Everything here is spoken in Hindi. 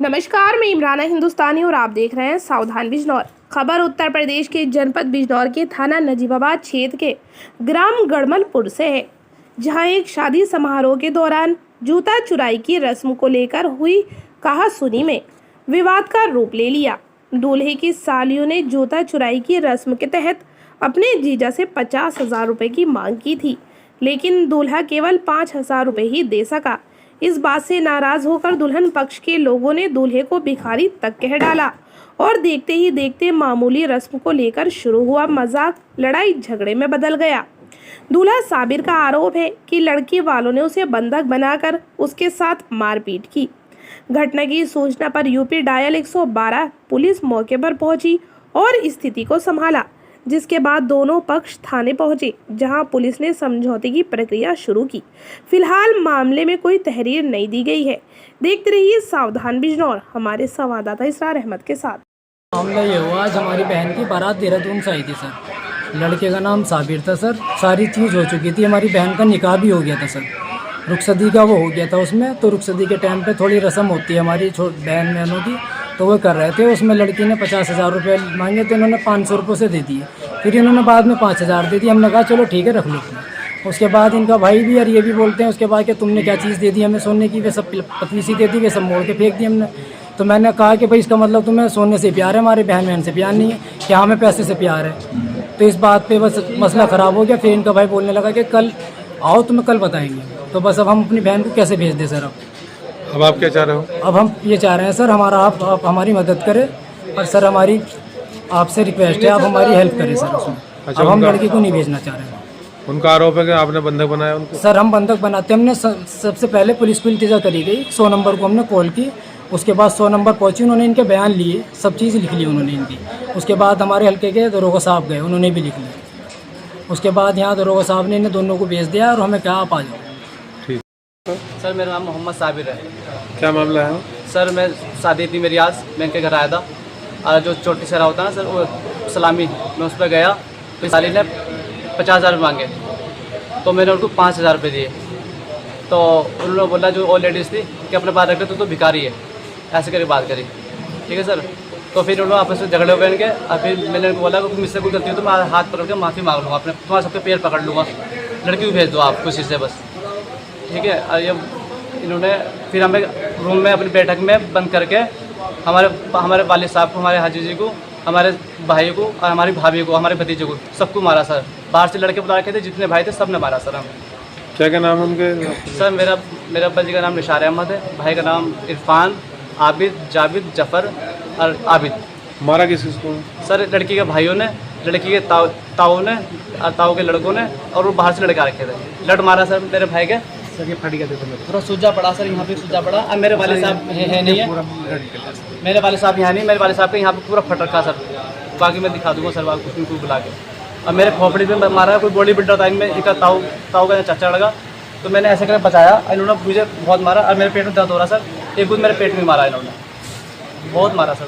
नमस्कार, मैं इमराना हिंदुस्तानी और आप देख रहे हैं सावधान बिजनौर। खबर उत्तर प्रदेश के जनपद बिजनौर के थाना नजीबाबाद क्षेत्र के ग्राम गड़मलपुर से है, जहां एक शादी समारोह के दौरान जूता चुराई की रस्म को लेकर हुई कहासुनी में विवाद का रूप ले लिया। दूल्हे की सालियों ने जूता चुराई की रस्म के तहत अपने जीजा से 50,000 रुपये की मांग की थी, लेकिन दूल्हा केवल 5,000 रुपये ही दे सका। इस बात से नाराज होकर दुल्हन पक्ष के लोगों ने दूल्हे को भिखारी तक कह डाला और देखते ही देखते मामूली रस्म को लेकर शुरू हुआ मजाक लड़ाई झगड़े में बदल गया। दूल्हा साबिर का आरोप है कि लड़की वालों ने उसे बंधक बनाकर उसके साथ मारपीट की। घटना की सूचना पर यूपी डायल 112 पुलिस मौके पर पहुंची और स्थिति को संभाला, जिसके बाद दोनों पक्ष थाने पहुंचे, जहां पुलिस ने समझौते की प्रक्रिया शुरू की। फिलहाल मामले में कोई तहरीर नहीं दी गई है। देखते रहिए सावधान बिजनौर हमारे संवाददाता इसरार अहमद के साथ। मामला ये हुआ, आज हमारी बहन की बारात देहरादून से आई थी सर। लड़के का नाम साबिर था सर। सारी चीज़ हो चुकी थी, हमारी बहन का निकाह भी हो गया था सर। रुखसदी का वो हो गया था उसमें। तो रुखसदी के टाइम पे थोड़ी रस्म होती है हमारी बहन बहनों की, तो वो कर रहे थे। उसमें लड़की ने 50,000 रुपये मांगे थे, इन्होंने 500 रुपये से दे दिए। फिर इन्होंने बाद में 5,000 दे दिए। हमने कहा चलो ठीक है, रख लो। उसके बाद इनका भाई भी और ये भी बोलते हैं उसके बाद कि तुमने क्या चीज़ दे दी हमें सोने की, वे सब पतली सी दे दी, वे सब मोड़ के फेंक दी हमने। तो मैंने कहा कि भाई इसका मतलब तुम्हें सोने से प्यार है, हमारे बहन बहन से प्यार नहीं है, कि हमें पैसे से प्यार है। तो इस बात पे बस मसला ख़राब हो गया। फिर इनका भाई बोलने लगा कि कल आओ, तुम्हें कल बताएंगे। तो बस अब हम अपनी बहन को कैसे भेज दें सर? अब आप क्या चाह रहे हो? अब हम ये चाह रहे हैं सर, हमारा आप हमारी मदद करें और सर हमारी आपसे रिक्वेस्ट है, आप हमारी हेल्प करें सर उसमें। अच्छा, अब हम लड़की को नहीं भेजना चाह रहे हैं। उनका आरोप है कि आपने बंधक बनाया उनको। सर हम बंधक बनाते, हमने सबसे पहले पुलिस को इल्तिजा करी गई, 100 नंबर को हमने कॉल की। उसके बाद 100 नंबर पहुंची, उन्होंने इनके बयान लिए, सब चीज़ लिख ली उन्होंने इनकी। उसके बाद हमारे हल्के के दरोगा साहब गए, उन्होंने भी लिख लिया। उसके बाद यहाँ दरोगा साहब ने इन्हें दोनों को भेज दिया और हमें कहा आप आ जाओ। ठीक सर, मेरा नाम मोहम्मद साबिर है। क्या मामला है? सर मैं शादी थी मेरी आज, मैं इनके घर आया था और जो चोटी सहरा होता है ना सर, वो सलामी, मैं उस पर गया तो साली ने 50,000 मांगे, तो मैंने उनको 5,000 रुपये दिए। तो उन्होंने बोला जो और लेडीज़ थी कि अपने पास रख ले, तो भिखारी है, ऐसे करके बात करी। ठीक है सर। तो फिर उन्होंने आपस में झगड़े हुए इनके। और फिर मैंने उनको बोला कि मुझसे कोई गलती हो तो मैं हाथ पकड़ के माफ़ी मांग लूँगा, अपने तुम्हारे सबके पैर पकड़ लूँगा, लड़की को भेज दो आप खुशी से बस। ठीक है। और ये इन्होंने फिर हमें रूम में अपनी बैठक में बंद करके हमारे वालिद साहब को, हमारे हाजी जी को, हमारे भाई को और हमारी भाभी को, हमारे भतीजे को, सबको मारा सर। बाहर से लड़के बुला रखे थे, जितने भाई थे सब ने मारा सर हमें। क्या क्या नाम है उनके? सर मेरा बच्चे का नाम निशार अहमद है, भाई का नाम इरफान, आबिद, जाबिद, जफ़र और आबिद। मारा किस किसको? सर लड़की के भाइयों ने, लड़की के ताऊ ने और ताऊ के लड़कों ने, और वो बाहर से लड़के रखे थे। लड़ मारा सर मेरे भाई के। सर ये फट गया था, पूरा सूजा पड़ा सर, यहाँ पे सूजा पड़ा। अब मेरे वाले साहब है नहीं है, मेरे वाले साहब यहाँ नहीं, मेरे वाले साहब के यहाँ पे पूरा फट रखा सर। बाकी मैं दिखा दूँगा सर आपको उनको बुला के। अब मेरे खोपड़ी में मारा, कोई बॉडी बिल्डर था इनमें, एक ताऊ का चाचा लगा, तो मैंने ऐसे करके बचाया। इन्होंने मुझे बहुत मारा और मेरे पेट में दर्द हो रहा सर। एक गुद मेरे पेट में मारा इन्होंने, बहुत मारा सर।